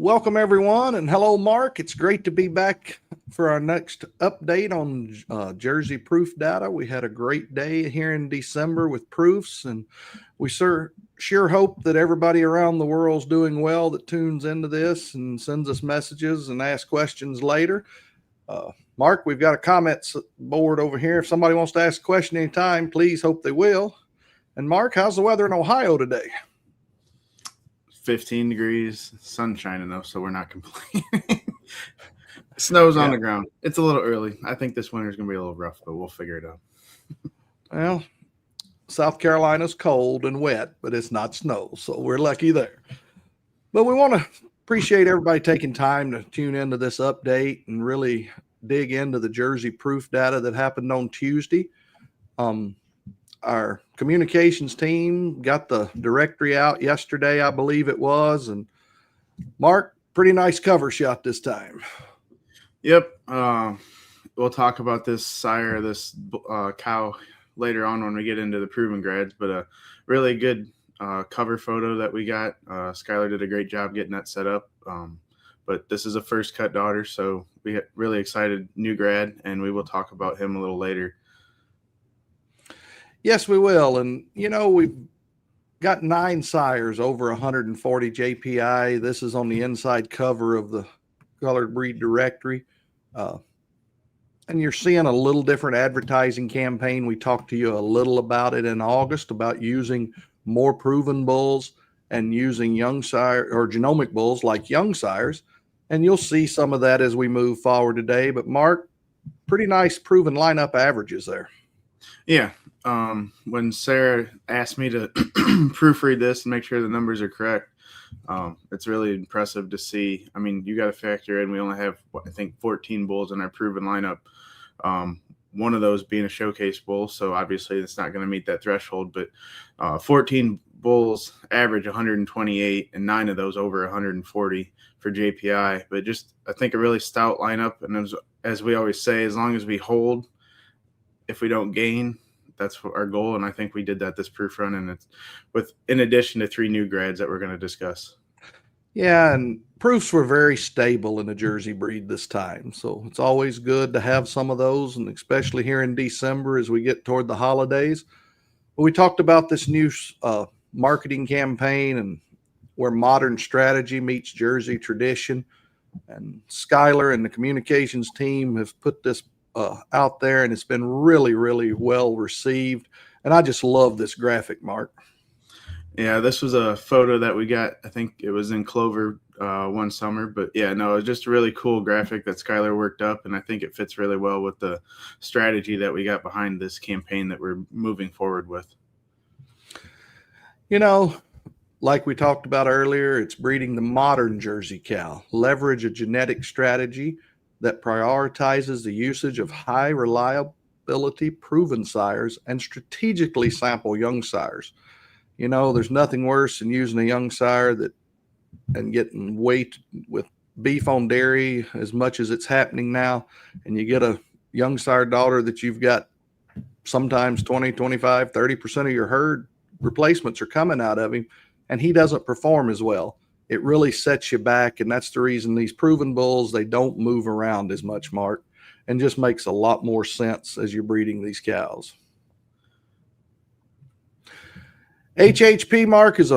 Welcome, everyone, and hello, Mark. It's great to be back for our next update on Jersey proof data. We had a great day here in December with proofs, and we sure hope that everybody around the world is doing well that tunes into this and sends us messages and asks questions later. Mark, we've got a comments board over here. If somebody wants to ask a question anytime, please hope they will. And Mark, how's the weather in Ohio today? 15 degrees, sun shining though, so we're not complaining. Snow's on the ground. It's a little early. I think this winter is going to be a little rough, but we'll figure it out. Well, South Carolina's cold and wet, but it's not snow, so we're lucky there. But we want to appreciate everybody taking time to tune into this update and really dig into the Jersey proof data that happened on Tuesday. Our communications team got the directory out yesterday, I believe it was. And Mark, pretty nice cover shot this time. Yep. We'll talk about this cow later on when we get into the proven grads, but a really good cover photo that we got. Skylar did a great job getting that set up. But this is a first cut daughter, so we get really excited new grad, and we will talk about him a little later. Yes, we will. And, we've got 9 sires over 140 JPI. This is on the inside cover of the colored breed directory. And you're seeing a little different advertising campaign. We talked to you a little about it in August about using more proven bulls and using young sire or genomic bulls like young sires. And you'll see some of that as we move forward today. But Mark, pretty nice proven lineup averages there. Yeah. When Sarah asked me to proofread this and make sure the numbers are correct, it's really impressive to see. I mean, you got to factor in we only have, I think, 14 bulls in our proven lineup. One of those being a showcase bull, so obviously it's not going to meet that threshold. But 14 bulls average 128, and 9 of those over 140 for JPI. But just, I think, a really stout lineup. And as we always say, as long as we hold, if we don't gain, that's our goal. And I think we did that this proof run, and it's in addition to 3 new grads that we're going to discuss. Yeah, and proofs were very stable in the Jersey breed this time. So it's always good to have some of those, and especially here in December as we get toward the holidays. But we talked about this new marketing campaign and where modern strategy meets Jersey tradition. And Skylar and the communications team have put this out there, and it's been really, really well received. And I just love this graphic, Mark. Yeah, this was a photo that we got. I think it was in Clover one summer. But yeah, no, it's just a really cool graphic that Skylar worked up, and I think it fits really well with the strategy that we got behind this campaign that we're moving forward with. Like we talked about earlier, it's breeding the modern Jersey cow. Leverage a genetic strategy that prioritizes the usage of high reliability proven sires and strategically sample young sires. There's nothing worse than using a young sire and getting weight with beef on dairy as much as it's happening now. And you get a young sire daughter that you've got sometimes 20, 25, 30% of your herd replacements are coming out of him, and he doesn't perform as well. It really sets you back, and that's the reason these proven bulls, they don't move around as much, Mark, and just makes a lot more sense as you're breeding these cows. HHP, Mark, is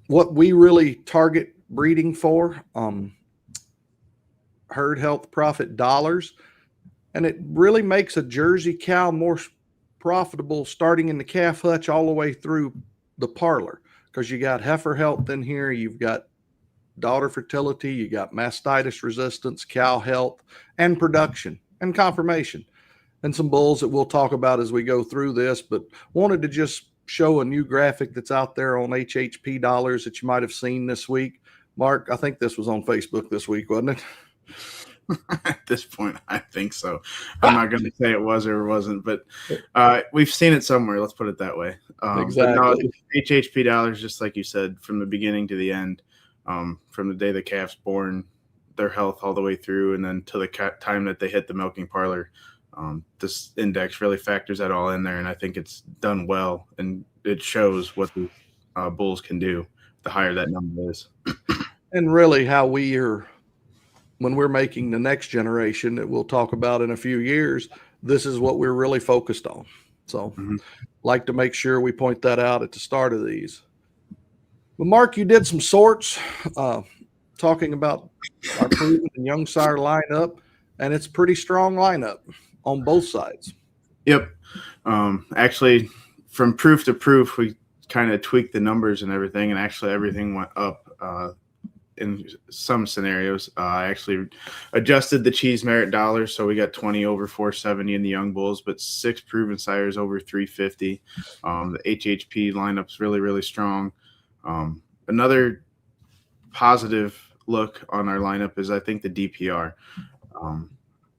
what we really target breeding for, herd health profit dollars, and it really makes a Jersey cow more profitable starting in the calf hutch all the way through the parlor, because you got heifer health in here, you've got daughter fertility, you got mastitis resistance, cow health, and production and conformation, and some bulls that we'll talk about as we go through this. But wanted to just show a new graphic that's out there on HHP dollars that you might have seen this week. Mark, I think this was on Facebook this week, wasn't it? At this point, I think so. I'm not going to say it was or wasn't, but we've seen it somewhere. Let's put it that way. Exactly. But no, HHP dollars, just like you said, from the beginning to the end, from the day the calf's born, their health all the way through, and then to the time that they hit the milking parlor. This index really factors that all in there, and I think it's done well, and it shows what the bulls can do the higher that number is. And really how we are, when we're making the next generation that we'll talk about in a few years, this is what we're really focused on. So Mhm. like to make sure we point that out at the start of these. Well, Mark, you did some sorts talking about our proven and young sire lineup, and it's a pretty strong lineup on both sides. Yep. Actually, from proof to proof, we kind of tweaked the numbers and everything, and actually everything went up in some scenarios. I actually adjusted the cheese merit dollars, so we got 20 over 470 in the young bulls, but 6 proven sires over 350. The HHP lineup's really, really strong. Another positive look on our lineup is I think the DPR.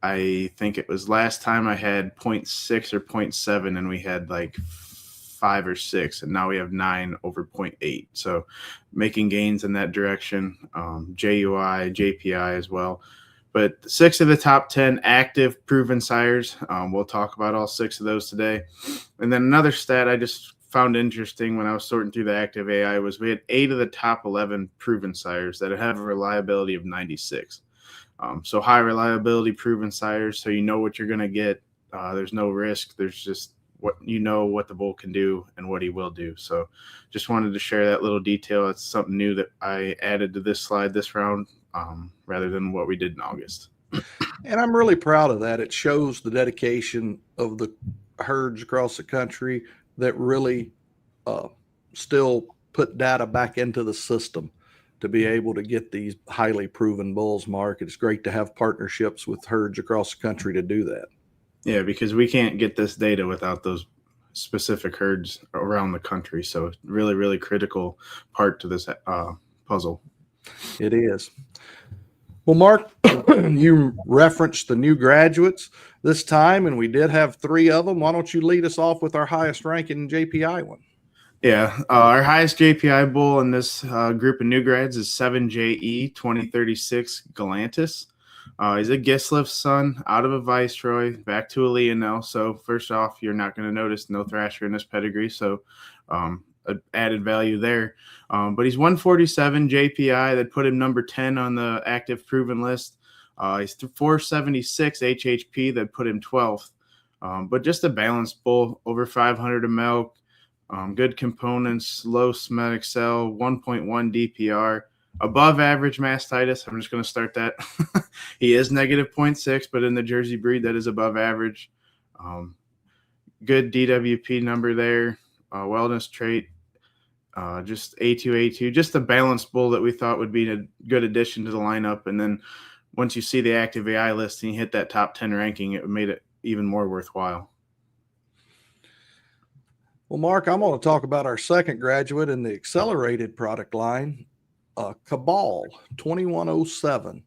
I think it was last time I had 0.6 or 0.7, and we had like 5 or 6, and now we have 9 over 0.8. So making gains in that direction. JUI, JPI as well. But 6 of the top 10 active proven sires. We'll talk about all 6 of those today. And then another stat I just found interesting when I was sorting through the active AI was we had 8 of the top 11 proven sires that have a reliability of 96. So high reliability proven sires, so you know what you're going to get. There's no risk. There's just what the bull can do and what he will do. So just wanted to share that little detail. It's something new that I added to this slide this round rather than what we did in August. And I'm really proud of that. It shows the dedication of the herds across the country that really still put data back into the system to be able to get these highly proven bulls, Mark. It's great to have partnerships with herds across the country to do that. Yeah, because we can't get this data without those specific herds around the country. So really, really critical part to this puzzle. It is. Well, Mark, you referenced the new graduates this time, and we did have 3 of them. Why don't you lead us off with our highest ranking JPI one? Yeah, our highest JPI bull in this group of new grads is 7JE 2036 Galantis. He's a Gislev son, out of a Viceroy, back to a Leonel. So first off, you're not going to notice no Thrasher in this pedigree, so added value there. But he's 147 JPI. That put him number 10 on the active proven list. He's 476 HHP. That put him 12th. But just a balanced bull, over 500 of milk. Good components, low somatic cell, 1.1 DPR, above average mastitis. I'm just going to start that. He is negative 0.6, but in the Jersey breed, that is above average. Good DWP number there, wellness trait, just A2, just a balanced bull that we thought would be a good addition to the lineup. And then once you see the active AI list and you hit that top 10 ranking, it made it even more worthwhile. Well, Mark, I'm going to talk about our second graduate in the accelerated product line, Cabal 2107.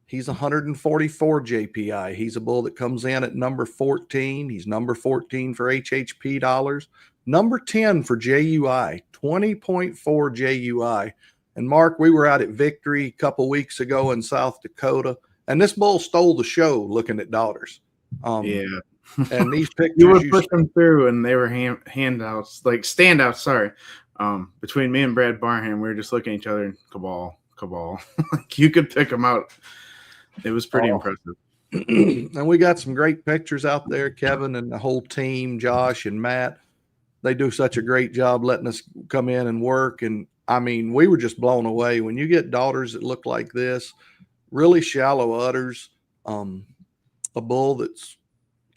He's 144 JPI. He's a bull that comes in at number 14. He's number 14 for HHP dollars, number 10 for JUI, 20.4 JUI. And Mark, we were out at Victory a couple weeks ago in South Dakota, and this bull stole the show looking at daughters. Yeah. And these pictures you would push them through, and they were handouts, like standouts. Sorry, between me and Brad Barham, we were just looking at each other and Cabal. Like you could pick them out. It was pretty impressive. And we got some great pictures out there. Kevin and the whole team, Josh and Matt, they do such a great job letting us come in and work. And I mean, we were just blown away when you get daughters that look like this, really shallow udders, a bull that's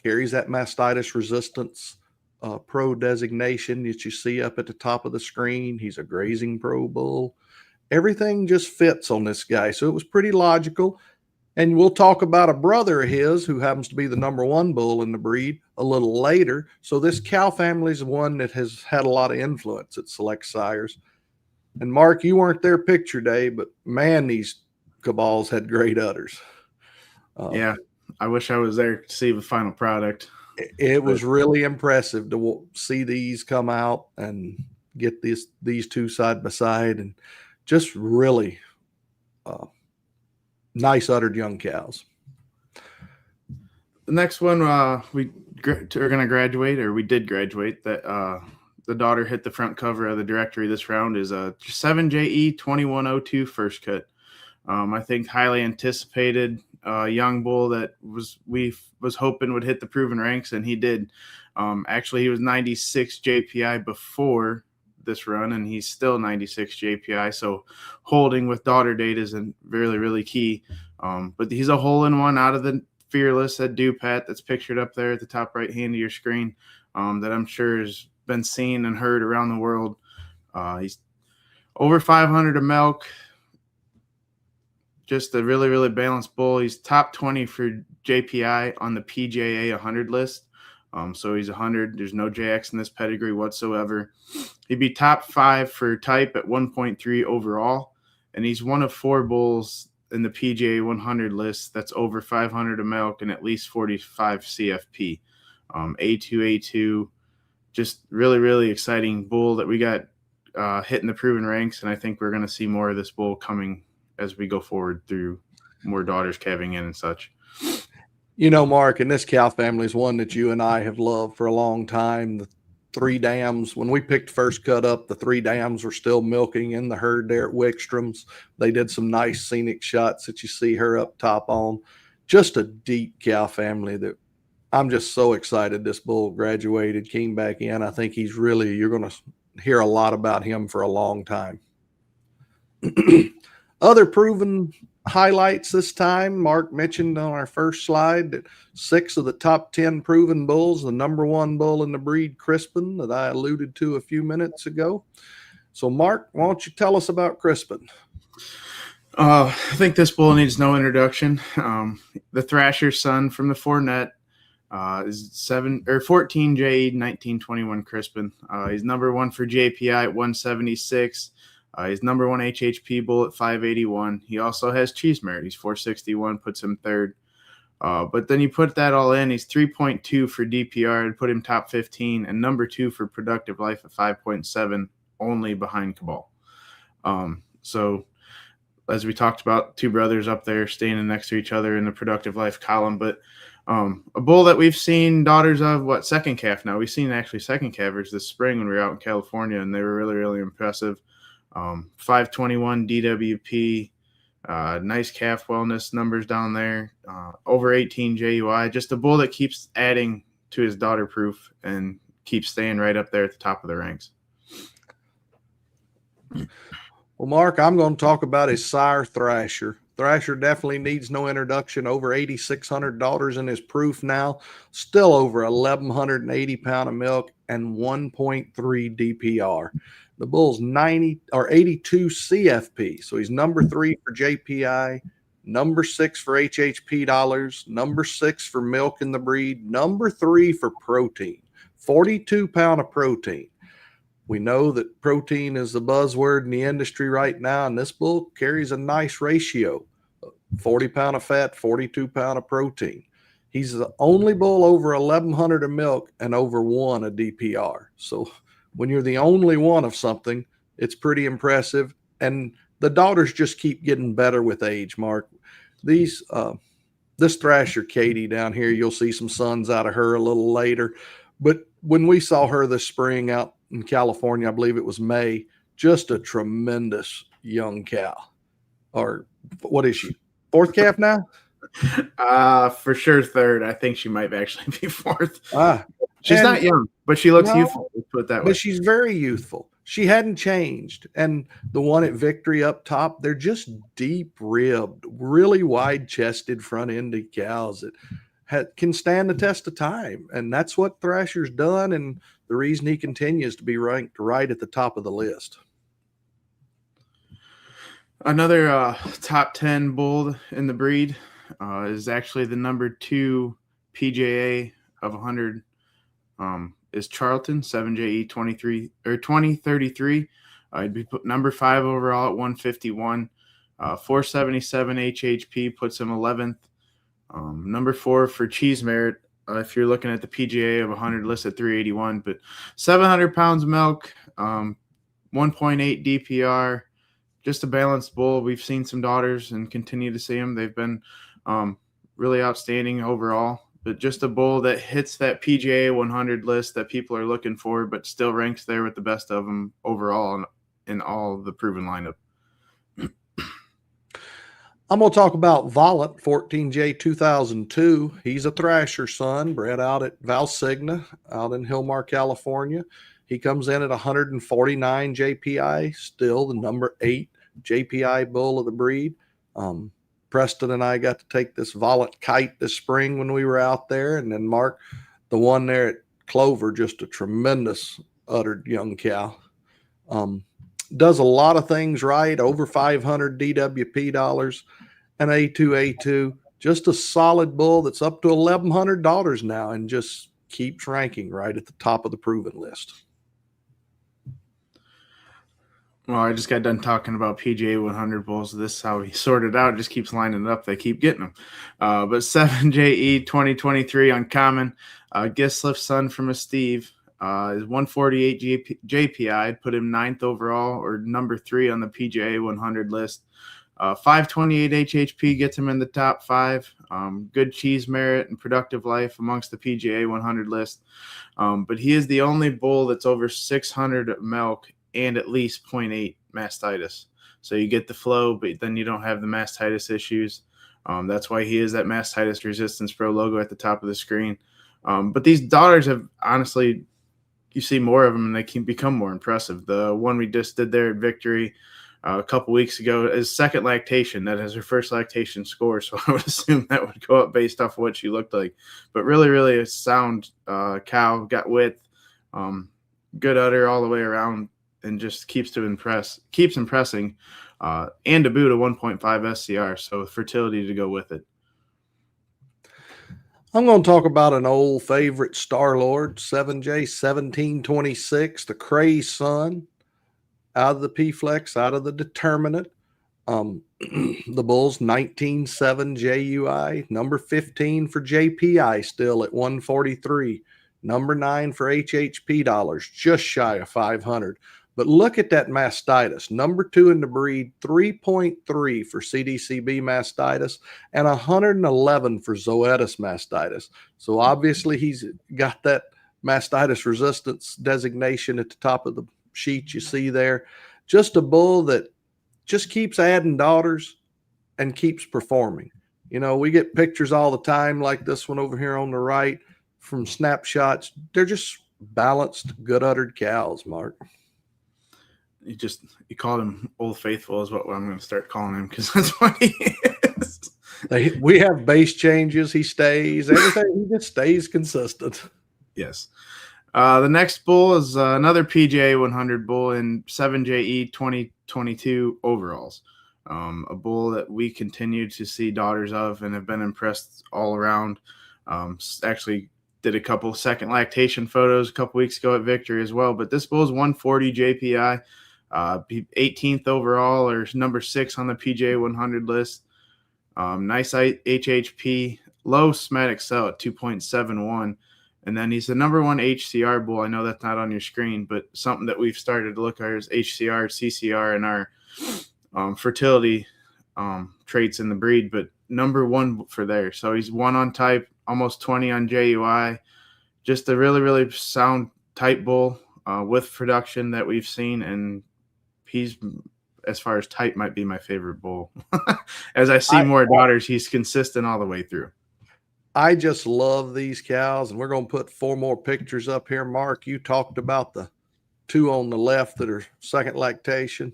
carries that mastitis resistance pro designation that you see up at the top of the screen. He's a grazing pro bull. Everything just fits on this guy. So it was pretty logical. And we'll talk about a brother of his who happens to be the number 1 bull in the breed a little later. So this cow family is one that has had a lot of influence at Select Sires. And Mark, you weren't there picture day, but man, these Cabals had great udders. Yeah. I wish I was there to see the final product. It was really impressive to see these come out and get these 2 side by side, and just really nice uddered young cows. The next one we are going to graduate, or we did graduate, that the daughter hit the front cover of the directory this round is a 7JE 2102 first cut. I think highly anticipated young bull that we was hoping would hit the proven ranks, and he did. Actually, he was 96 JPI before this run, and he's still 96 JPI. So holding with daughter date is really, really key. But he's a hole-in-one out of the Fearless at Dupat that's pictured up there at the top right hand of your screen, that I'm sure has been seen and heard around the world. He's over 500 of milk. Just a really, really balanced bull. He's top 20 for JPI on the PJA 100 list. So he's 100. There's no JX in this pedigree whatsoever. He'd be top 5 for type at 1.3 overall. And he's one of 4 bulls in the PGA 100 list that's over 500 of milk and at least 45 CFP. A2, just really, really exciting bull that we got hitting the proven ranks. And I think we're going to see more of this bull coming as we go forward through more daughters calving in and such. You know, Mark, and this cow family is one that you and I have loved for a long time. The 3 dams, when we picked first cut up, the 3 dams were still milking in the herd there at Wickstrom's. They did some nice scenic shots that you see her up top on. Just a deep cow family that I'm just so excited this bull graduated, came back in. I think he's really, you're going to hear a lot about him for a long time. Other proven highlights this time, Mark mentioned on our first slide that 6 of the top 10 proven bulls, the number 1 bull in the breed, Crispin, that I alluded to a few minutes ago. So, Mark, why don't you tell us about Crispin? I think this bull needs no introduction. The Thrasher's son from the Fournette is 14 J 1921 Crispin. He's number 1 for JPI at 176. He's number 1 HHP bull at 581. He also has cheese merit. He's 461, puts him 3rd. But then you put that all in, he's 3.2 for DPR and put him top 15, and number 2 for productive life at 5.7, only behind Cabal. So as we talked about, 2 brothers up there standing next to each other in the productive life column. But a bull that we've seen daughters of, second calf now. We've seen actually second calvers this spring when we were out in California, and they were really, really impressive. 521 DWP, nice calf wellness numbers down there, over 18 JUI, just a bull that keeps adding to his daughter proof and keeps staying right up there at the top of the ranks. Well, Mark, I'm going to talk about his sire Thrasher. Thrasher definitely needs no introduction. Over 8,600 daughters in his proof now, still over 1,180 pound of milk and 1.3 DPR. The bull's 82 CFP, so he's number 3 for JPI, number 6 for HHP dollars, number 6 for milk in the breed, number 3 for protein, 42 pound of protein. We know that protein is the buzzword in the industry right now, and this bull carries a nice ratio, 40 pound of fat, 42 pound of protein. He's the only bull over 1,100 of milk and over 1 of DPR. So when you're the only one of something, it's pretty impressive. And the daughters just keep getting better with age, Mark. This Thrasher Katie down here, you'll see some sons out of her a little later. But when we saw her this spring out in California, I believe it was May, just a tremendous young cow. Or what is she? 4th calf now? For sure 3rd. I think she might actually be 4th. She's not young, but she looks youthful. Let's put it that way. But she's very youthful. She hadn't changed. And the one at Victory up top, they're just deep ribbed, really wide chested front ended cows that can stand the test of time. And that's what Thrasher's done. And the reason he continues to be ranked right at the top of the list. Another top 10 bull in the breed is actually the number 2 PJA of 100. Is Charlton, 7JE 2033. He'd be put number 5 overall at 151. 477 HHP puts him 11th. Number 4 for cheese merit, if you're looking at the PGA of 100 list at 381, but 700 pounds of milk, 1.8 DPR, just a balanced bull. We've seen some daughters and continue to see them. They've been really outstanding overall. but just a bull that hits that PGA 100 list that people are looking for, but still ranks there with the best of them overall in all of the proven lineup. I'm going to talk about Bolen, 14J 2002. He's a Thrasher son, bred out at Valsigna out in Hillmar, California. He comes in at 149 JPI, still the number 8 JPI bull of the breed. Preston and I got to take this Bolen kite this spring when we were out there. And then Marc, the one there at Clover, just a tremendous uddered young cow. Does a lot of things right, over 500 DWP dollars, an A2, just a solid bull that's up to $1,100 now and just keeps ranking right at the top of the proven list. Well, I just got done talking about PGA 100 bulls. This is how he sorted out. Just keeps lining it up. They keep getting them. But 7JE 2023 Uncommon, Gislif's son from a Steve. Is 148 JPI, put him 9th overall or number 3 on the PGA 100 list. 528 HHP gets him in the top 5. Good cheese merit and productive life amongst the PGA 100 list. But he is the only bull that's over 600 milk and at least 0.8 mastitis. So you get the flow, but then you don't have the mastitis issues. That's why he is that Mastitis Resistance Pro logo at the top of the screen. But these daughters have honestly, you see more of them and they can become more impressive. The one we just did there at Victory a couple weeks ago is second lactation. That is her first lactation score. So I would assume that would go up based off of what she looked like. But really, really a sound cow, got width, good udder all the way around, and just keeps impressing. And to boot a 1.5 SCR. So fertility to go with it. I'm going to talk about an old favorite Star Lord, 7J 1726, the Craze son, out of the P-Flex, out of the Determinate. The Bulls 19.7 JUI, number 15 for JPI, still at 143, number 9 for HHP dollars, just shy of 500. But look at that mastitis, number 2 in the breed, 3.3 for CDCB mastitis, and 111 for Zoetis mastitis. So obviously he's got that mastitis resistance designation at the top of the sheet you see there. Just a bull that just keeps adding daughters and keeps performing. You know, we get pictures all the time like this one over here on the right from snapshots. They're just balanced, good uddered cows, Marc. You called him Old Faithful is what I'm going to start calling him, because that's what he is. We have base changes. He stays. Everything, he just stays consistent. Yes. The next bull is another PGA 100 bull in 7JE 2022 overalls. A bull that we continue to see daughters of and have been impressed all around. Actually did a couple second lactation photos a couple weeks ago at Victory as well. But this bull is 140 JPI. 18th overall or number 6 on the PGA 100 list. Nice HHP, low somatic cell at 2.71. And then he's the number 1 HCR bull. I know that's not on your screen, but something that we've started to look at is HCR, CCR, and our fertility traits in the breed, but number 1 for there. So he's 1 on type, almost 20 on JUI. Just a really, really sound type bull with production that we've seen, and he's, as far as type, might be my favorite bull. As I see more daughters, he's consistent all the way through. I just love these cows, and we're going to put 4 more pictures up here. Marc, you talked about the 2 on the left that are second lactation.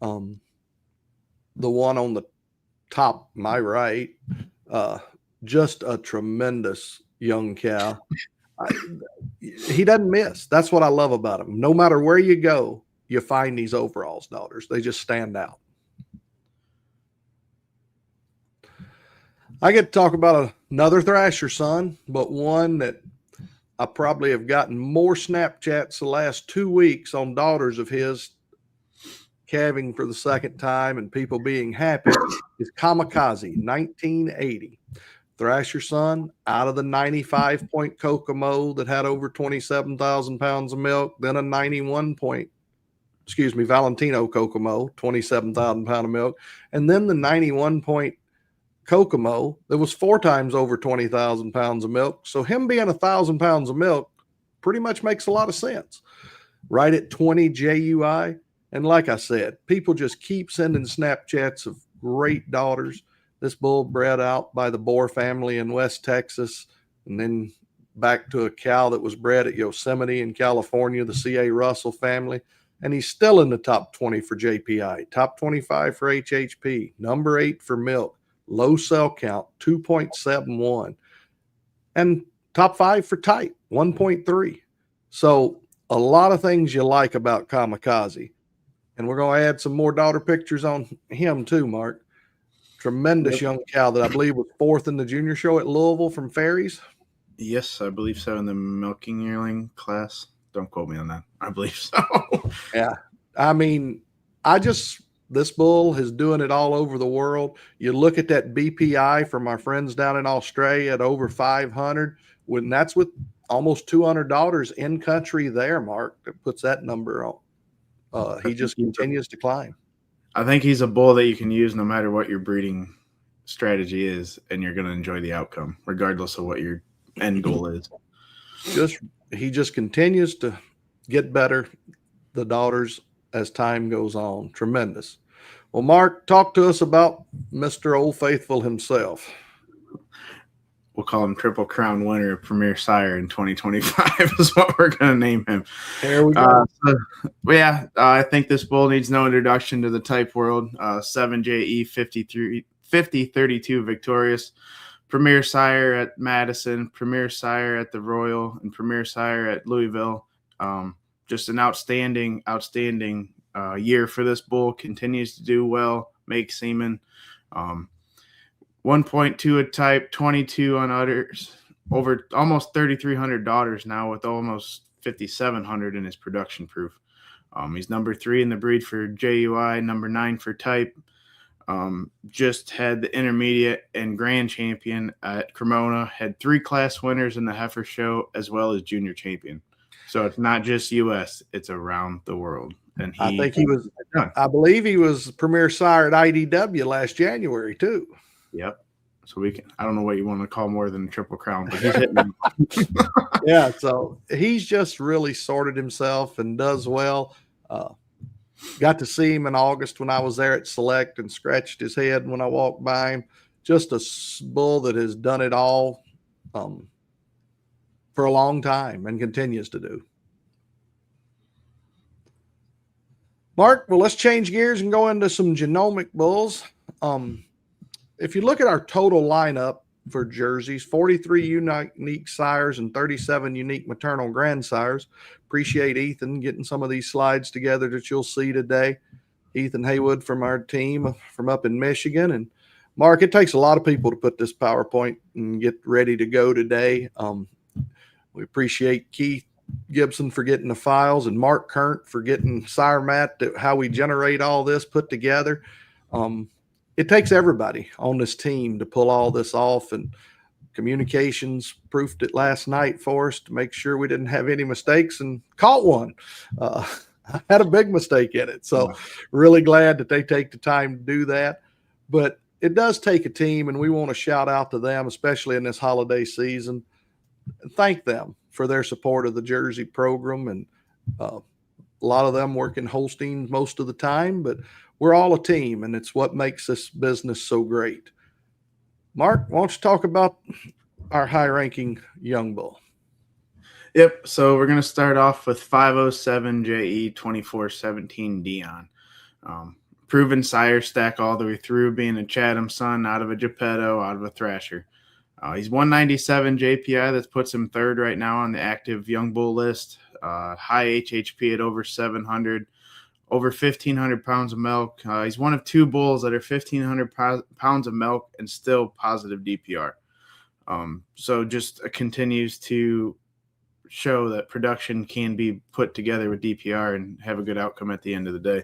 The one on the top, my right, just a tremendous young cow. He doesn't miss. That's what I love about him. No matter where you go, you find these overalls daughters. They just stand out. I get to talk about another Thrasher son, but one that I probably have gotten more Snapchats the last 2 weeks on daughters of his calving for the second time and people being happy is Kamikaze, 1980. Thrasher son, out of the 95-point Kokomo that had over 27,000 pounds of milk, then a 91-point, Valentino Kokomo, 27,000 pound of milk, and then the 91-point Kokomo that was 4 times over 20,000 pounds of milk. So him being 1,000 pounds of milk pretty much makes a lot of sense. Right at 20 JUI. And like I said, people just keep sending Snapchats of great daughters. This bull bred out by the Boer family in West Texas, and then back to a cow that was bred at Yosemite in California, the C.A. Russell family. And he's still in the top 20 for JPI, top 25 for HHP, number 8 for milk, low cell count, 2.71, and top 5 for type, 1.3. So a lot of things you like about Kamikaze. And we're going to add some more daughter pictures on him too, Mark. Tremendous young cow that I believe was 4th in the junior show at Louisville from Fairies. Yes, I believe so, in the milking yearling class. Don't quote me on that. I believe so. Yeah. I mean, this bull is doing it all over the world. You look at that BPI from our friends down in Australia at over 500, when that's with almost 200 daughters in country there, Mark, that puts that number on. He just continues to climb. I think he's a bull that you can use no matter what your breeding strategy is, and you're going to enjoy the outcome, regardless of what your end goal is. He just continues to get better, the daughters, as time goes on. Tremendous. Well, Mark, talk to us about Mr. Old Faithful himself. We'll call him Triple Crown winner, Premier Sire in 2025 is what we're going to name him. There we go. I think this bull needs no introduction to the type world. 7JE 5032 victorious. Premier Sire at Madison, Premier Sire at the Royal, and Premier Sire at Louisville. Just an outstanding year for this bull. Continues to do well, make semen. 1.2 a type, 22 on udders, over almost 3,300 daughters now with almost 5,700 in his production proof. He's number 3 in the breed for JUI, number 9 for type. Just had the intermediate and grand champion at Cremona, had 3 class winners in the heifer show as well as junior champion. So it's not just U.S., it's around the world. And I believe he was Premier Sire at IDW last January too. Yep. So I don't know what you want to call more than Triple Crown, but he's hitting them. Yeah. So he's just really sorted himself and does well. Got to see him in August when I was there at Select and scratched his head when I walked by him. Just a bull that has done it all for a long time and continues to do. Mark, well, let's change gears and go into some genomic bulls. If you look at our total lineup for jerseys, 43 unique sires and 37 unique maternal grandsires. Appreciate Ethan getting some of these slides together that you'll see today. Ethan Haywood from our team from up in Michigan. And Mark, it takes a lot of people to put this PowerPoint and get ready to go today. We appreciate Keith Gibson for getting the files and Mark Kernt for getting Sire Matt, how we generate all this put together. It takes everybody on this team to pull all this off, and communications proofed it last night for us to make sure we didn't have any mistakes and caught one. I had a big mistake in it. So really glad that they take the time to do that. But it does take a team, and we want to shout out to them, especially in this holiday season, and thank them for their support of the Jersey program. And a lot of them work in Holstein most of the time, but we're all a team, and it's what makes this business so great. Mark, why don't you talk about our high-ranking young bull? Yep. So we're going to start off with 507 JE 2417 Dion. Proven sire stack all the way through, being a Chatham son out of a Geppetto, out of a Thrasher. He's 197 JPI. That puts him 3rd right now on the active young bull list. High HHP at over 700. Over 1,500 pounds of milk. He's one of 2 bulls that are 1,500 pounds of milk and still positive DPR. So just continues to show that production can be put together with DPR and have a good outcome at the end of the day.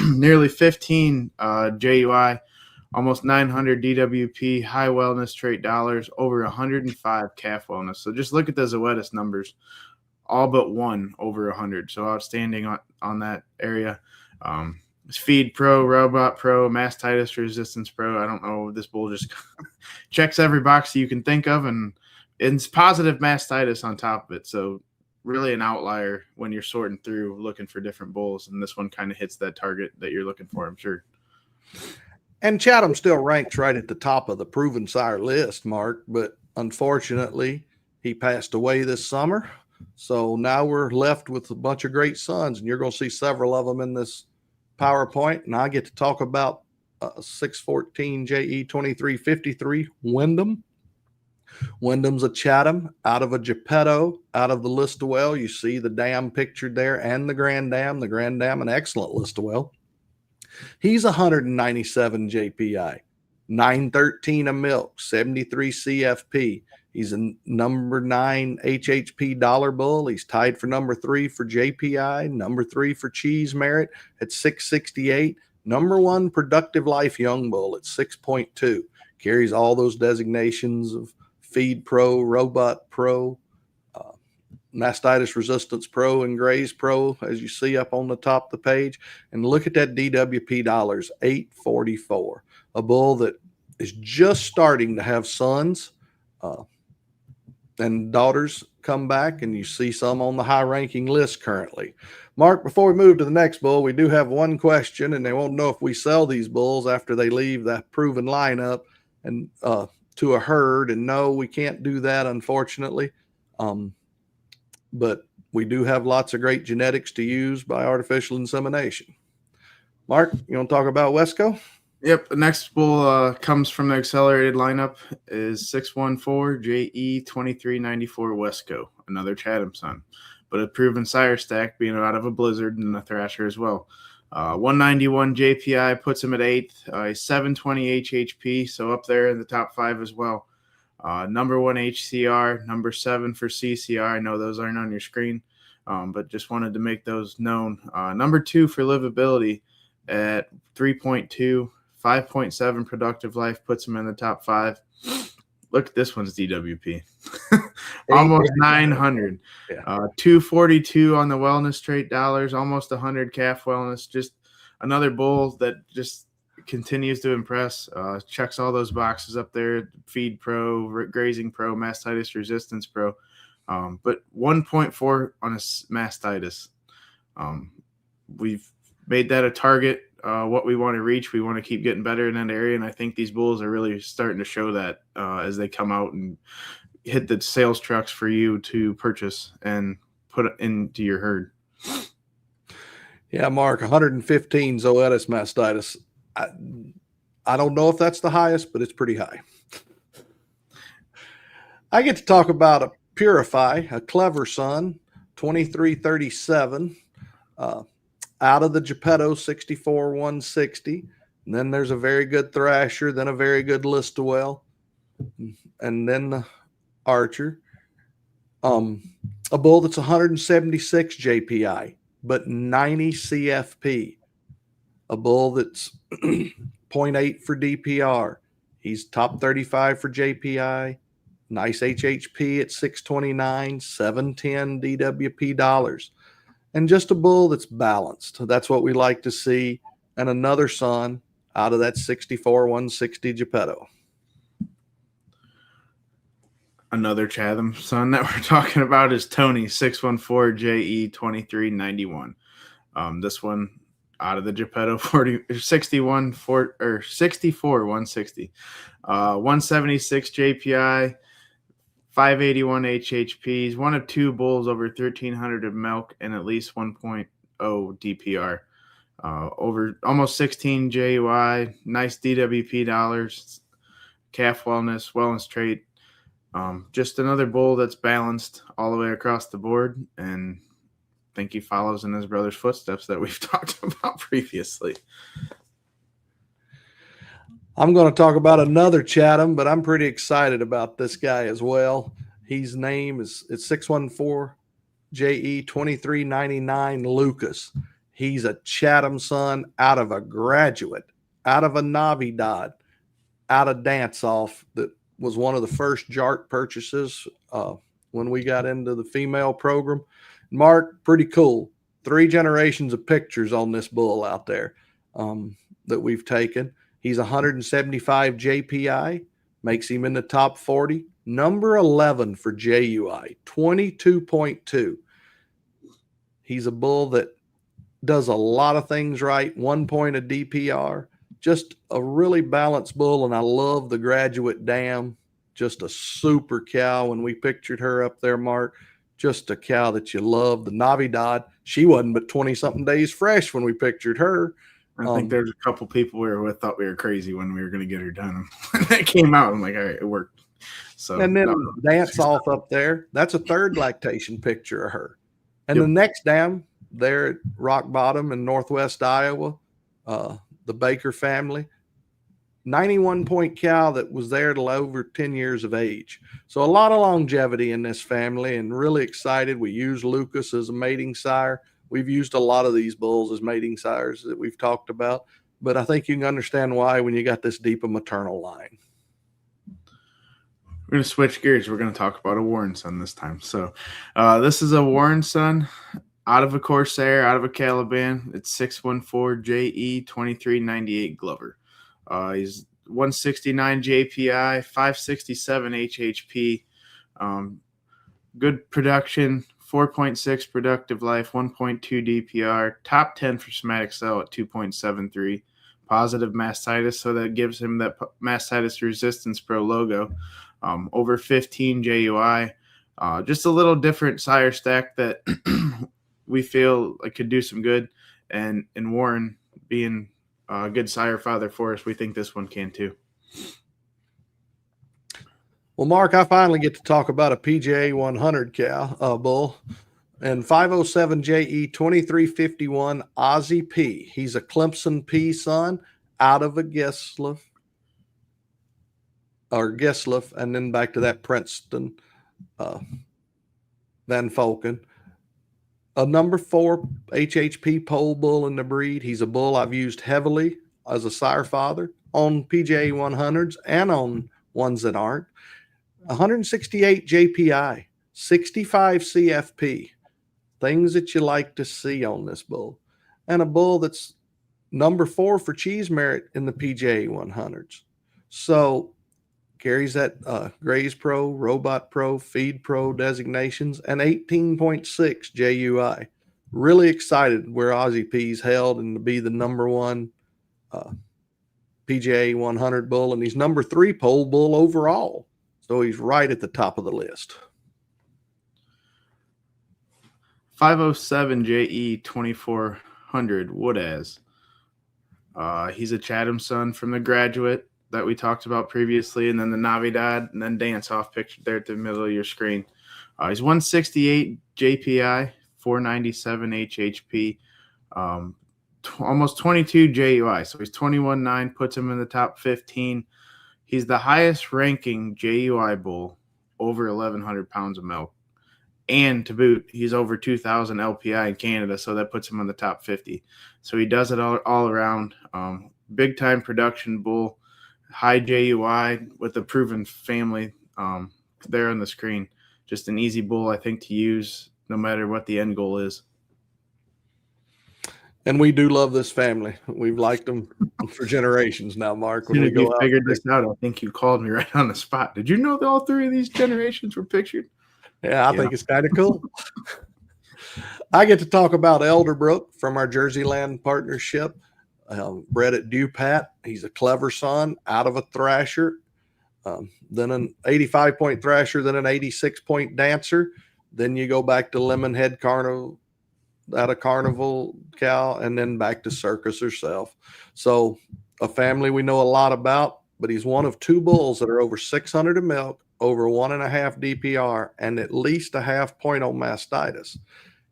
Nearly 15 JUI, almost 900 DWP, high wellness trait dollars, over 105 calf wellness. So just look at the Zoetis numbers. All but 1 over 100. So outstanding on that area. Feed Pro, Robot Pro, Mastitis Resistance Pro. I don't know. This bull just checks every box you can think of, and it's positive mastitis on top of it. So really an outlier when you're sorting through looking for different bulls, and this one kind of hits that target that you're looking for, I'm sure. And Chatham still ranks right at the top of the proven sire list, Mark, but unfortunately he passed away this summer. So now we're left with a bunch of great sons, and you're going to see several of them in this PowerPoint. And I get to talk about 614 JE 2353 Wyndham. Wyndham's a Chatham out of a Geppetto, out of the Listowel. You see the dam pictured there and the Grand Dam. The Grand Dam, an excellent Listowel. He's 197 JPI, 913 a milk, 73 CFP. He's a number 9 HHP dollar bull. He's tied for number 3 for JPI, number 3 for cheese merit at 668. Number 1 productive life young bull at 6.2. Carries all those designations of Feed Pro, Robot Pro, Mastitis Resistance Pro, and Graze Pro, as you see up on the top of the page. And look at that DWP dollars, 844. A bull that is just starting to have sons and daughters come back, and you see some on the high-ranking list currently. Mark, before we move to the next bull, we do have one question, and they won't know if we sell these bulls after they leave that proven lineup and to a herd. And no, we can't do that, unfortunately. But we do have lots of great genetics to use by artificial insemination. Mark, you want to talk about Wesco? Yep. The next bull comes from the accelerated lineup is 614 JE 2394 Wesco, another Chatham son, but a proven sire stack being out of a Blizzard and a Thrasher as well. 191 JPI puts him at 8th, 720 HHP, so up there in the top 5 as well. Number 1 HCR, number 7 for CCR. I know those aren't on your screen, but just wanted to make those known. Number 2 for livability at 3.2, 5.7 productive life puts him in the top 5. Look at this one's DWP. Almost 900. Yeah. 242 on the wellness trait dollars, almost 100 calf wellness. Just another bull that just continues to impress. Checks all those boxes up there. Feed Pro, Grazing Pro, Mastitis Resistance Pro. But 1.4 on a mastitis. We've made that a target. What we want to reach, we want to keep getting better in that area, and I think these bulls are really starting to show that as they come out and hit the sales trucks for you to purchase and put into your herd. Yeah, Mark, 115 Zoetis mastitis. I don't know if that's the highest, but it's pretty high. I get to talk about a Purify, a clever son, 2337. Out of the Geppetto, 64 160. And then there's a very good Thrasher, then a very good Listowel, and then the Archer. A bull that's 176 JPI, but 90 CFP. A bull that's 0.8 for DPR. He's top 35 for JPI. Nice HHP at 629, 710 DWP dollars. And just a bull that's balanced. That's what we like to see. And another son out of that 64 160 Geppetto. Another Chatham son that we're talking about is Tony, 614 JE 2391. This one out of the Geppetto 64 160. 176 JPI. 581 HHPs, one of 2 bulls over 1,300 of milk and at least 1.0 DPR. Over almost 16 JUI, nice DWP dollars, calf wellness trait. Just another bull that's balanced all the way across the board, and I think he follows in his brother's footsteps that we've talked about previously. I'm going to talk about another Chatham, but I'm pretty excited about this guy as well. His name is 614 JE 2399 Lucas. He's a Chatham son out of a graduate, out of a Navidad, out of Dance Off that was one of the first JART purchases when we got into the female program. Mark, pretty cool. 3 generations of pictures on this bull out there. that we've taken. He's 175 JPI, makes him in the top 40. Number 11 for JUI, 22.2. He's a bull that does a lot of things right. 1 point of DPR, just a really balanced bull. And I love the Graduate Dam, just a super cow. When we pictured her up there, Mark, just a cow that you love. The Navidad, she wasn't but 20 something days fresh when we pictured her. I think there's a couple people we were with thought we were crazy when we were going to get her done. When that came out, I'm like, all right, it worked. So, and then Dance Off up there, that's a third lactation picture of her. And the next dam there at Rock Bottom in northwest Iowa, the Baker family, 91 point cow that was there till over 10 years of age. So a lot of longevity in this family, and really excited. We use Lucas as a mating sire. We've used a lot of these bulls as mating sires that we've talked about, but I think you can understand why when you got this deep a maternal line. We're going to switch gears. We're going to talk about a Warren son this time. So this is a Warren son out of a Corsair, out of a Caliban. It's 614 JE 2398 Glover. He's 169 JPI, 567 HHP. Good production, 4.6 productive life, 1.2 DPR, top 10 for somatic cell at 2.73. Positive mastitis, so that gives him that mastitis resistance pro logo. Over 15 JUI. Just a little different sire stack that we feel like could do some good. And Warren being a good sire father for us, we think this one can too. Well, Mark, I finally get to talk about a PGA 100 cow bull, and 507 JE 2351 Aussie P. He's a Clemson P son out of a Geslif, and then back to that Princeton Van Falken. A number 4 HHP pole bull in the breed. He's a bull I've used heavily as a sire father on PGA 100s and on ones that aren't. 168 JPI, 65 CFP, things that you like to see on this bull. And a bull that's number 4 for cheese merit in the PGA 100s. So carries that Graze Pro, Robot Pro, Feed Pro designations, and 18.6 JUI. Really excited where Aussie P's held and to be the number 1 PGA 100 bull, and he's number 3 pole bull overall. So he's right at the top of the list. 507 JE 2400 Woodaz. He's a Chatham son from the Graduate that we talked about previously, and then the Navidad, and then Dance Off pictured there at the middle of your screen. He's 168 JPI, 497 HHP, almost 22 JUI. So he's 21.9, puts him in the top 15. He's the highest ranking JUI bull over 1,100 pounds of milk. And to boot, he's over 2,000 LPI in Canada, so that puts him on the top 50. So he does it all around. Big time production bull, high JUI with a proven family there on the screen. Just an easy bull, I think, to use no matter what the end goal is. And we do love this family. We've liked them for generations now, Mark. When you figured this out, I think you called me right on the spot. Did you know that all 3 of these generations were pictured? Yeah, I think it's kind of cool. I get to talk about Elderbrook from our Jerseyland partnership. Bred at Dupat. He's a clever son out of a Thrasher, then an 85-point Thrasher, then an 86-point Dancer. Then you go back to Lemonhead Carnival, out of Carnival cow, and then back to Circus herself. So a family we know a lot about, but he's one of 2 bulls that are over 600 of milk, over 1.5 DPR, and at least a 0.5 point on mastitis.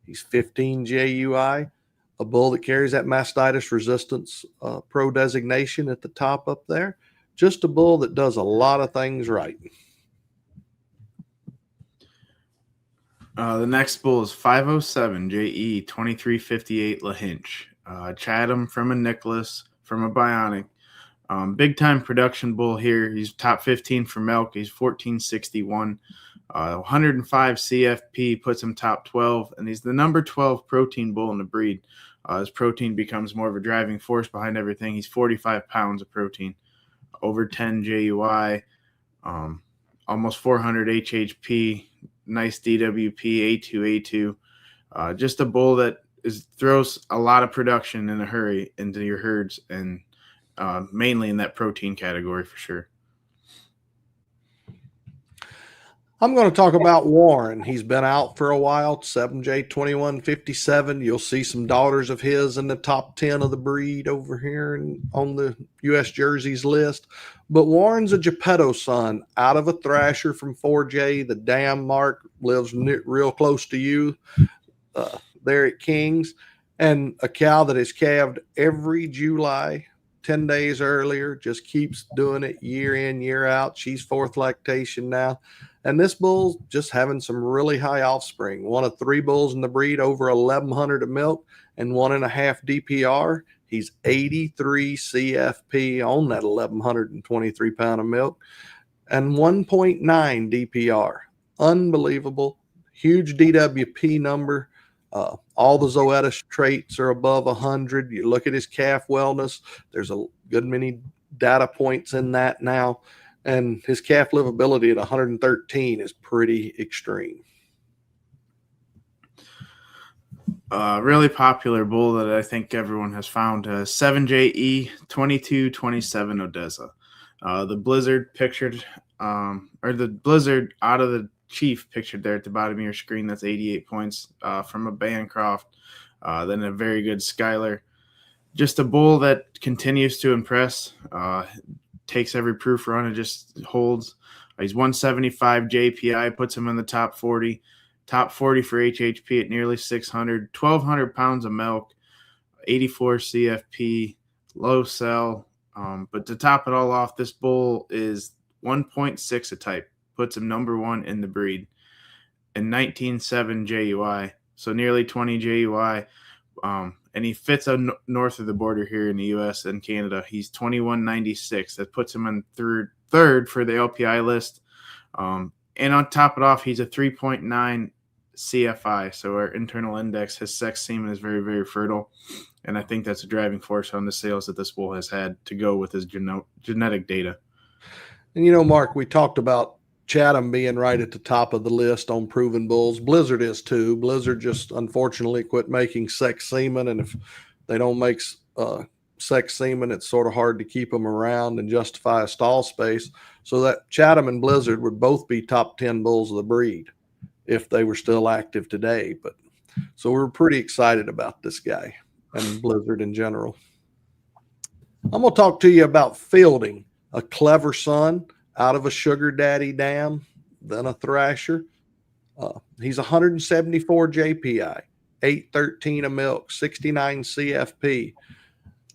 He's 15 JUI, a bull that carries that mastitis resistance pro designation at the top up there. Just a bull that does a lot of things right. The next bull is 507 JE 2358 LaHinch. Chatham from a Nicholas, from a Bionic. Big time production bull here. He's top 15 for milk. He's 1461. 105 CFP puts him top 12, and he's the number 12 protein bull in the breed. His protein becomes more of a driving force behind everything. He's 45 pounds of protein, over 10 JUI, almost 400 HHP, nice DWP, A2, A2. Just a bull that throws a lot of production in a hurry into your herds, and mainly in that protein category for sure. I'm going to talk about Warren. He's been out for a while, 7J2157. You'll see some daughters of his in the top 10 of the breed over here on the U.S. Jerseys list. But Warren's a Geppetto son out of a thrasher from 4J. The dam Marc lives real close to you there at King's. And a cow that is calved every July, 10 days earlier, just keeps doing it year in, year out. She's 4th lactation now. And this bull's just having some really high offspring. One of 3 bulls in the breed over 1,100 of milk and 1.5 DPR. He's 83 CFP on that 1,123 pound of milk and 1.9 DPR. Unbelievable. Huge DWP number. All the Zoetis traits are above 100. You look at his calf wellness. There's a good many data points in that now. And his calf livability at 113 is pretty extreme. Really popular bull that I think everyone has found, 7JE 2227 Odessa. The Blizzard pictured, or the Blizzard out of the Chief pictured there at the bottom of your screen. That's 88 points from a Bancroft. Then a very good Skylar. Just a bull that continues to impress. Takes every proof run and just holds. He's 175 JPI, puts him in the top 40 for HHP at nearly 600, 1,200 pounds of milk, 84 CFP, low cell. But to top it all off, this bull is 1.6 a type, puts him number 1 in the breed, and 19.7 JUI, so nearly 20 JUI. And he fits north of the border here in the U.S. and Canada. He's 21.96. That puts him in third for the LPI list. And on top of it off, he's a 3.9 CFI. So our internal index, his sex semen is very, very fertile. And I think that's a driving force on the sales that this bull has had to go with his genetic data. And, you know, Marc, we talked about Chatham being right at the top of the list on proven bulls. Blizzard is too. Blizzard just unfortunately quit making sex semen, and if they don't make sex semen, it's sort of hard to keep them around and justify a stall space. So that Chatham and Blizzard would both be top 10 bulls of the breed if they were still active today. But so we're pretty excited about this guy and Blizzard in general. I'm going to talk to you about Fielding, a clever son out of a sugar daddy dam, then a thrasher. He's 174 JPI, 813 of milk, 69 CFP.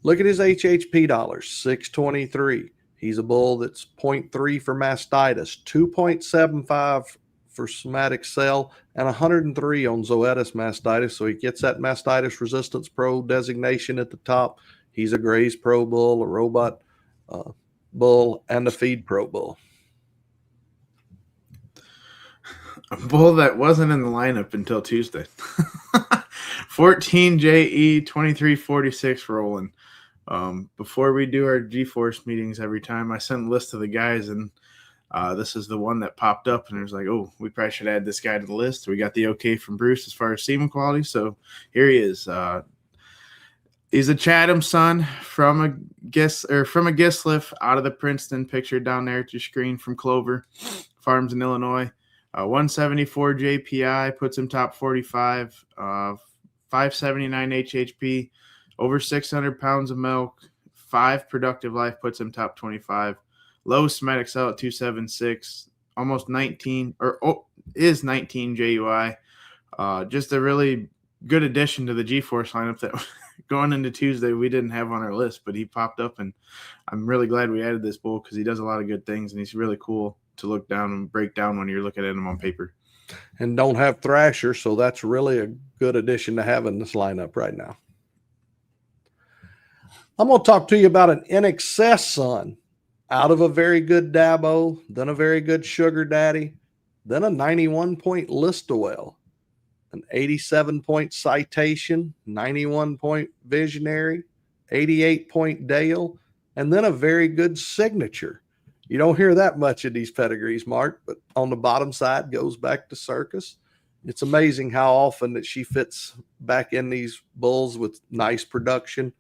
Look at his HHP dollars, 623. He's a bull that's 0.3 for mastitis, 2.75 for somatic cell, and 103 on Zoetis mastitis. So he gets that mastitis resistance pro designation at the top. He's a Graze Pro bull, a robot bull, and a feed pro bull. A bull that wasn't in the lineup until Tuesday. 14 JE 2346 rolling. Before we do our G-Force meetings every time, I send a list to the guys, and this is the one that popped up, and it was like, oh, we probably should add this guy to the list. We got the okay from Bruce as far as semen quality, so here he is. He's a Chatham son from a Gislif out of the Princeton, pictured down there at your screen from Clover Farms in Illinois. 174 JPI puts him top 45. 579 HHP, over 600 pounds of milk. 5 productive life puts him top 25. Low somatic cell at 276. Almost 19 is 19 JUI. Just a really good addition to the G-Force lineup that going into Tuesday we didn't have on our list, but he popped up, and I'm really glad we added this bull because he does a lot of good things, and he's really cool to look down and break down when you're looking at him on paper. And don't have Thrasher, so that's really a good addition to have in this lineup right now. I'm going to talk to you about an in excess son out of a very good Dabo, then a very good Sugar Daddy, then a 91-point Listowel. an 87-point Citation, 91-point Visionary, 88-point Dale, and then a very good Signature. You don't hear that much of these pedigrees, Mark, but on the bottom side goes back to Circus. It's amazing how often that she fits back in these bulls with nice production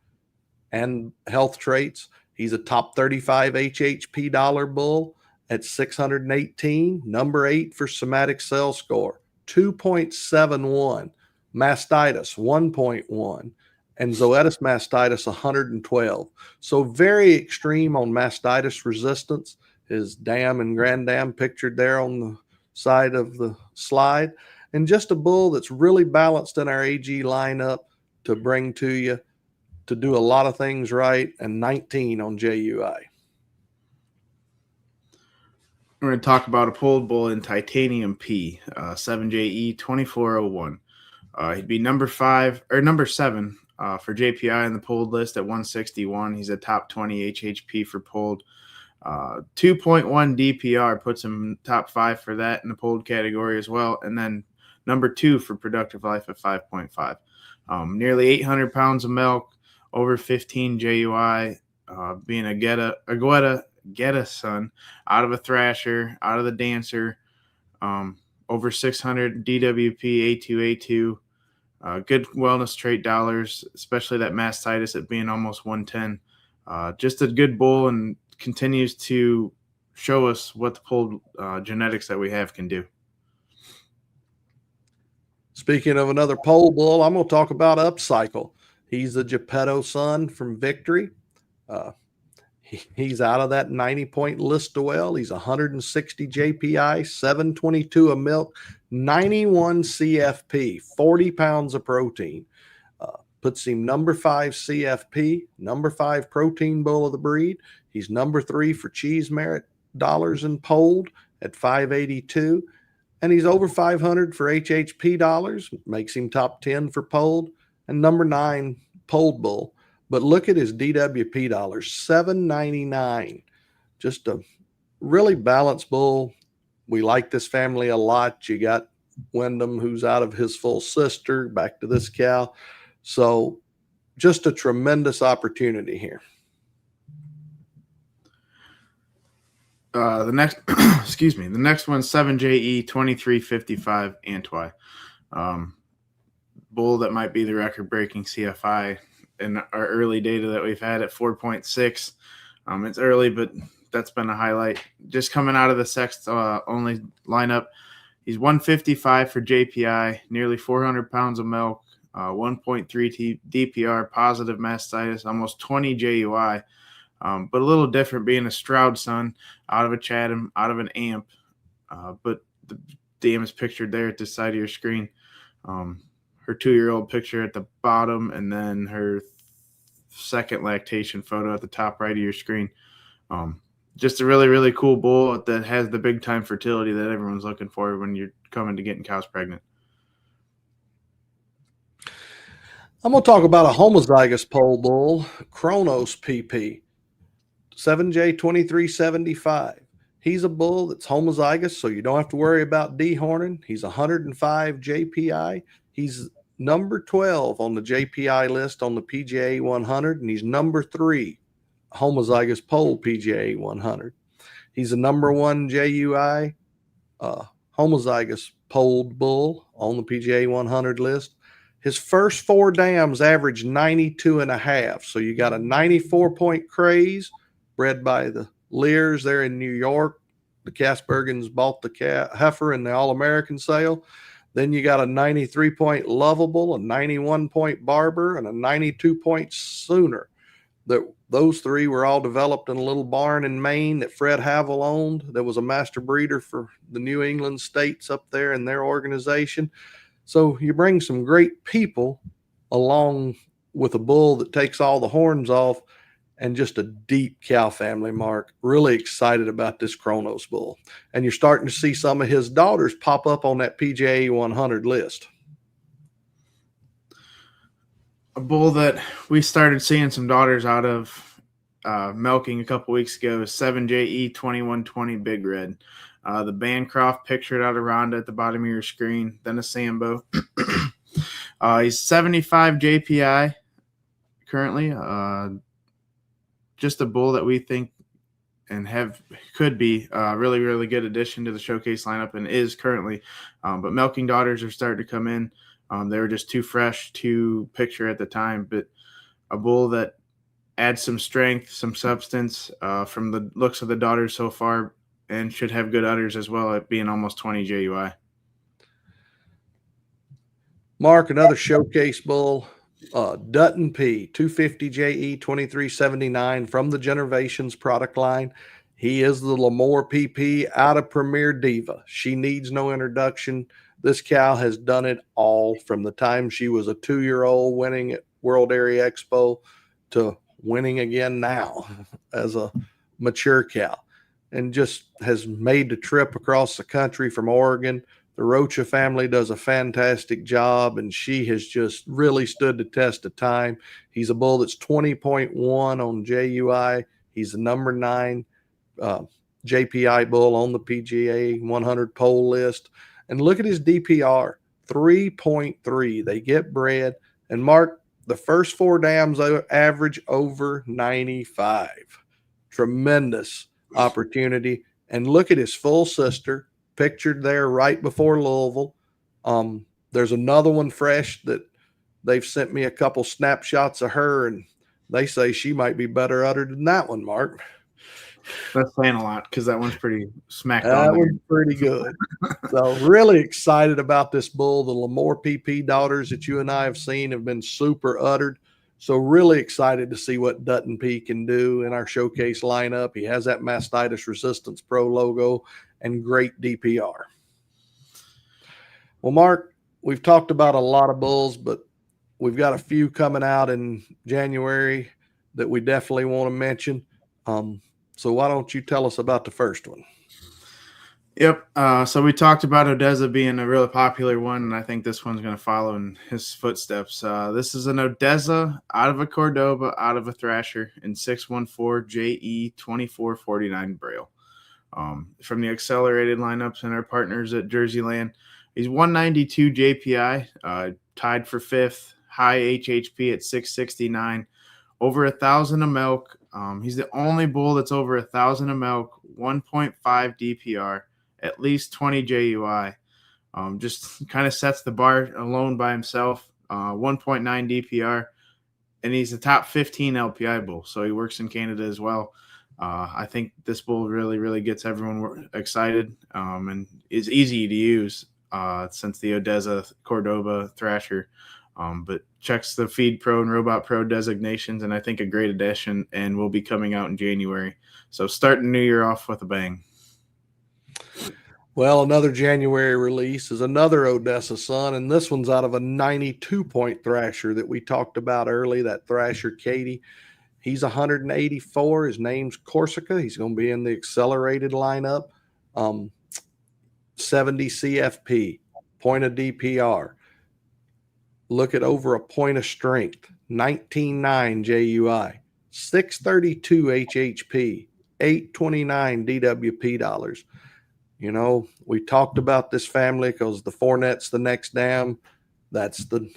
and health traits. He's a top 35 HHP dollar bull at 618, number 8 for somatic cell score, 2.71, mastitis 1.1, and Zoetis mastitis 112. So very extreme on mastitis resistance. His dam and granddam pictured there on the side of the slide. And just a bull that's really balanced in our AG lineup to bring to you, to do a lot of things right, and 19 on JUI. We're going to talk about a pulled bull in Titanium P, 7JE 2401. He'd be number 7 for JPI on the pulled list at 161. He's a top 20 HHP for pulled. 2.1 DPR puts him top 5 for that in the pulled category as well. And then number 2 for productive life at 5.5. Nearly 800 pounds of milk, over 15 JUI, being a Geta son, out of a Thrasher, out of the Dancer, over 600 DWP, A2, good wellness trait dollars, especially that mastitis at being almost 110. Just a good bull and continues to show us what the pulled genetics that we have can do. Speaking of another pole bull, I'm going to talk about Upcycle. He's a Geppetto son from Victory. He's out of that 90-point List-to-Well. He's 160 JPI, 722 of milk, 91 CFP, 40 pounds of protein. Puts him number 5 CFP, number 5 protein bull of the breed. He's number 3 for cheese merit dollars and polled at 582. And he's over 500 for HHP dollars, makes him top 10 for polled, and number 9 polled bull. But look at his DWP dollars, $7.99. Just a really balanced bull. We like this family a lot. You got Wyndham, who's out of his full sister, back to this cow. So just a tremendous opportunity here. The next, the next one's 7JE 2355 Antwi. Bull that might be the record-breaking CFI in our early data that we've had at 4.6. It's early, but that's been a highlight. Just coming out of the sex only lineup, he's 155 for JPI, nearly 400 pounds of milk, 1.3 DPR, positive mastitis, almost 20 JUI. But a little different being a Stroud son, out of a Chatham, out of an Amp. But the dam is pictured there at the side of your screen. Her 2-year-old picture at the bottom, and then her second lactation photo at the top right of your screen. Just a really, really cool bull that has the big time fertility that everyone's looking for when you're coming to getting cows pregnant. I'm going to talk about a homozygous pole bull, Kronos PP, 7J2375. He's a bull that's homozygous, so you don't have to worry about dehorning. He's 105 JPI. He's number 12 on the JPI list on the PGA 100, and he's number 3 homozygous pole PGA 100. He's a number 1 JUI homozygous polled bull on the PGA 100 list. His first 4 dams averaged 92.5. So you got a 94-point craze bred by the Lears there in New York. The Kasbergens bought the heifer in the All-American sale. Then you got a 93-point Lovable, a 91-point Barber, and a 92-point Sooner. Those 3 were all developed in a little barn in Maine that Fred Havel owned. That was a master breeder for the New England states up there in their organization. So you bring some great people along with a bull that takes all the horns off, and just a deep cow family, Mark. Really excited about this Kronos bull. And you're starting to see some of his daughters pop up on that PGA 100 list. A bull that we started seeing some daughters out of milking a couple weeks ago is 7JE 2120 Big Red. The Bancroft pictured out of Ronda at the bottom of your screen. Then a Sambo. He's 75 JPI currently. Just a bull that we think and could be a really, really good addition to the showcase lineup and is currently. But Milking Daughters are starting to come in. They were just too fresh to picture at the time, but a bull that adds some strength, some substance from the looks of the daughters so far, and should have good udders as well at being almost 20 JUI. Marc, another showcase bull, Dutton P, 250 JE 2379 from the Generations product line. He is the Lemoore PP out of Premier Diva. She needs no introduction. This cow has done it all from the time she was a 2-year-old winning at World Area Expo to winning again now as a mature cow, and just has made the trip across the country from Oregon. The Rocha family does a fantastic job, and she has just really stood the test of time. He's a bull that's 20.1 on JUI. He's the number 9 JPI bull on the PGA 100 pole list. And look at his DPR, 3.3. They get bred. And Marc, the first 4 dams average over 95. Tremendous opportunity. And look at his full sister, pictured there right before Louisville. There's another one fresh that they've sent me a couple snapshots of her, and they say she might be better uttered than that one, Marc. That's saying a lot because that one's pretty smacked on. That one's pretty good. So really excited about this bull. The Lemoore PP daughters that you and I have seen have been super uttered. So really excited to see what Dutton P can do in our showcase lineup. He has that Mastitis Resistance Pro logo and great DPR. Well, Marc, we've talked about a lot of bulls, but we've got a few coming out in January that we definitely want to mention. So why don't you tell us about the first one? Yep. So we talked about Odessa being a really popular one, and I think this one's going to follow in his footsteps. This is an Odessa out of a Cordoba, out of a Thrasher in 614 JE 2449 Braille. From the accelerated lineups and our partners at Jerseyland. He's 192 JPI, tied for 5th, high HHP at 669, over 1,000 of milk. He's the only bull that's over 1,000 of milk, 1.5 DPR, at least 20 JUI. Just kind of sets the bar alone by himself, 1.9 DPR, and he's the top 15 LPI bull, so he works in Canada as well. I think this bull really, really gets everyone excited and is easy to use since the Odessa Cordoba Thrasher, but checks the Feed Pro and Robot Pro designations, and I think a great addition, and will be coming out in January. So starting the new year off with a bang. Well, another January release is another Odessa son, and this one's out of a 92-point Thrasher that we talked about early, that Thrasher Katie. He's 184. His name's Corsica. He's going to be in the accelerated lineup. 70 CFP, point of DPR. Look at over a point of strength, 19.9 JUI, 632 HHP, 829 DWP dollars. You know, we talked about this family because the Fournette's the next dam. That's the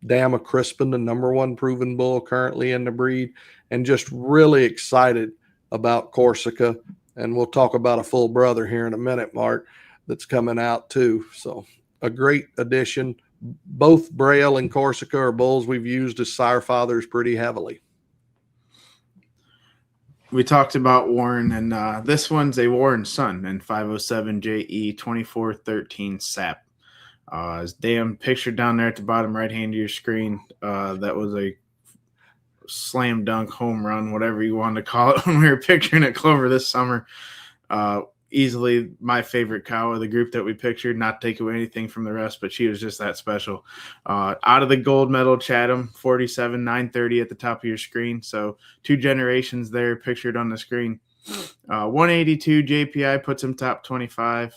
dam of Crispin, the number 1 proven bull currently in the breed, and just really excited about Corsica. And we'll talk about a full brother here in a minute, Marc, that's coming out too. So a great addition. Both Braille and Corsica are bulls we've used as sire fathers pretty heavily. We talked about Warren, and this one's a Warren son in 507 JE 2413 SAP. His dam pictured down there at the bottom right hand of your screen. That was a slam dunk, home run, whatever you wanted to call it when we were picturing at Clover this summer. Easily my favorite cow of the group that we pictured, not take away anything from the rest, but she was just that special. Out of the gold medal Chatham, 47 930 at the top of your screen. So 2 generations there pictured on the screen. 182 JPI puts him top 25,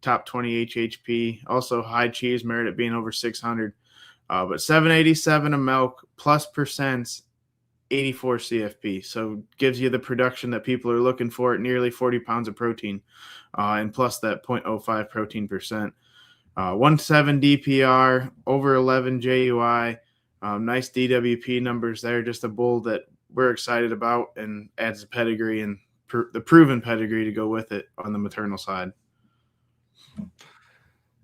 top 20 HHP, also high cheese merit at being over 600. But 787 of milk plus percents 84 CFP. So gives you the production that people are looking for at nearly 40 pounds of protein, and plus that 0.05 protein percent. 1.7 DPR, over 11 JUI, nice DWP numbers there. Just a bull that we're excited about and adds the pedigree and the proven pedigree to go with it on the maternal side.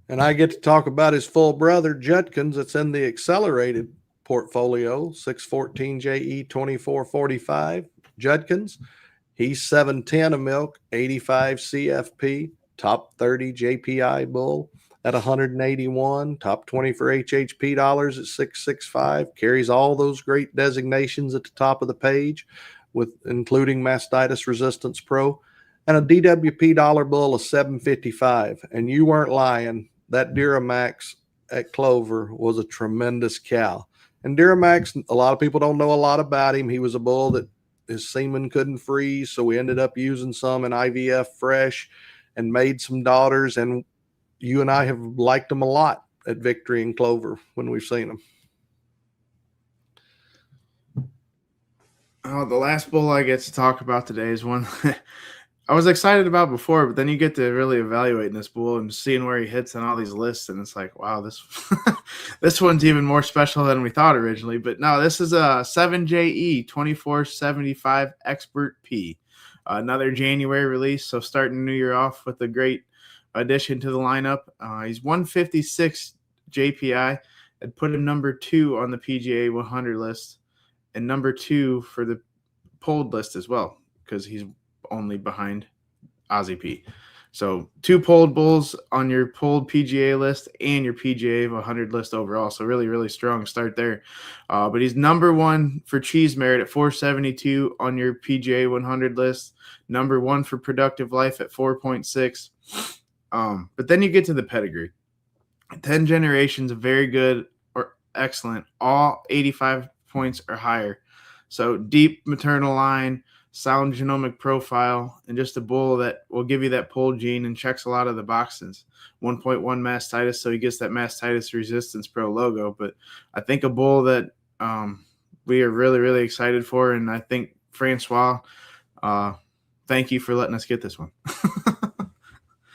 And I get to talk about his full brother, Judkins, that's in the accelerated portfolio, 614 JE 2445. Judkins, he's 710 of milk, 85 CFP, top 30 JPI bull at 181, top 20 for HHP dollars at 665, carries all those great designations at the top of the page, with including Mastitis Resistance Pro, and a DWP dollar bull of 755. And you weren't lying. That Duramax at Clover was a tremendous cow. And Duramax, a lot of people don't know a lot about him. He was a bull that his semen couldn't freeze, so we ended up using some in IVF fresh and made some daughters. And you and I have liked him a lot at Victory and Clover when we've seen him. Oh, the last bull I get to talk about today is one I was excited about before, but then you get to really evaluating this bull and seeing where he hits on all these lists, and it's like, wow, this this one's even more special than we thought originally. But no, this is a 7JE 2475 Expert P, another January release. So starting the new year off with a great addition to the lineup. He's 156 JPI. I'd put him number 2 on the PGA 100 list and number 2 for the polled list as well, because he's only behind Aussie P. So 2 polled bulls on your polled PGA list and your PGA 100 list overall. So really, really strong start there. But he's number 1 for cheese merit at 472 on your PGA 100 list. Number 1 for productive life at 4.6. But then you get to the pedigree. 10 generations of very good or excellent, all 85 points or higher. So deep maternal line, sound genomic profile, and just a bull that will give you that pole gene and checks a lot of the boxes. 1.1 mastitis, so he gets that Mastitis Resistance Pro logo. But I think a bull that we are really, really excited for, and I think Francois, thank you for letting us get this one.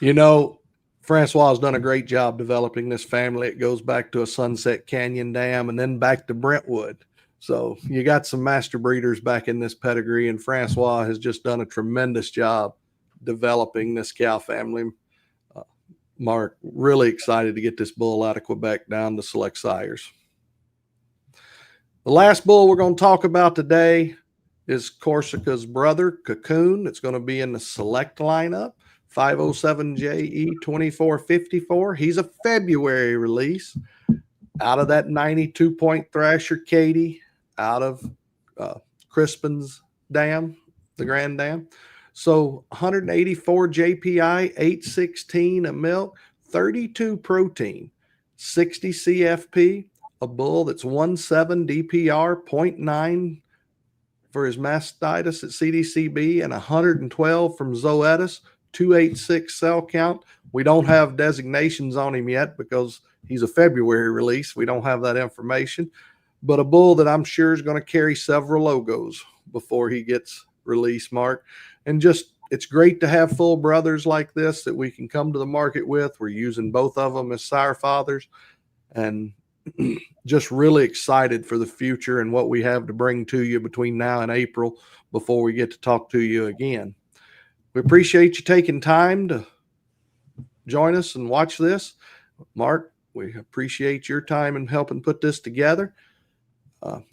You know, Francois has done a great job developing this family. It goes back to a Sunset Canyon dam and then back to Brentwood. So you got some master breeders back in this pedigree, and Francois has just done a tremendous job developing this cow family. Marc, really excited to get this bull out of Quebec down to Select Sires. The last bull we're going to talk about today is Corsica's brother, Cocoon. It's going to be in the Select lineup, 507JE 2454. He's a February release out of that 92-point Thrasher Katie, out of Crispin's Dam, the Grand Dam. So 184 JPI, 816 of milk, 32 protein, 60 CFP, a bull that's 1.7 DPR, 0.9 for his mastitis at CDCB, and 112 from Zoetis, 286 cell count. We don't have designations on him yet because he's a February release. We don't have that information. But a bull that I'm sure is going to carry several logos before he gets released, Marc. And just, it's great to have full brothers like this that we can come to the market with. We're using both of them as sire fathers, and just really excited for the future and what we have to bring to you between now and April before we get to talk to you again. We appreciate you taking time to join us and watch this. Marc, we appreciate your time in helping put this together.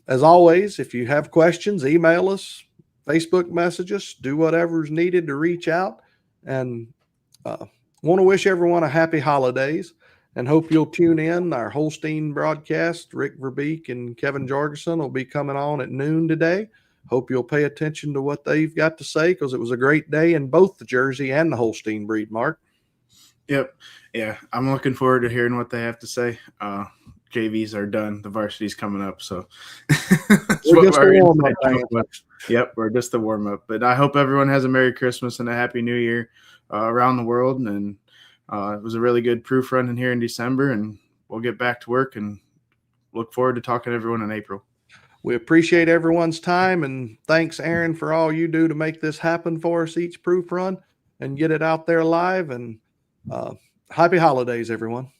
As always, if you have questions, email us, Facebook message us, do whatever is needed to reach out. And want to wish everyone a happy holidays and hope you'll tune in. Our Holstein broadcast, Rick Verbeek and Kevin Jorgensen will be coming on at noon today. Hope you'll pay attention to what they've got to say, because it was a great day in both the Jersey and the Holstein breed, Marc. Yep. Yeah, I'm looking forward to hearing what they have to say. JVs are done. The varsity's coming up. So we're just a warm-up. Yep, we're just a warm-up. But I hope everyone has a Merry Christmas and a Happy New Year around the world. And it was a really good proof run in here in December, and we'll get back to work and look forward to talking to everyone in April. We appreciate everyone's time, and thanks, Aaron, for all you do to make this happen for us each proof run and get it out there live. And happy holidays, everyone.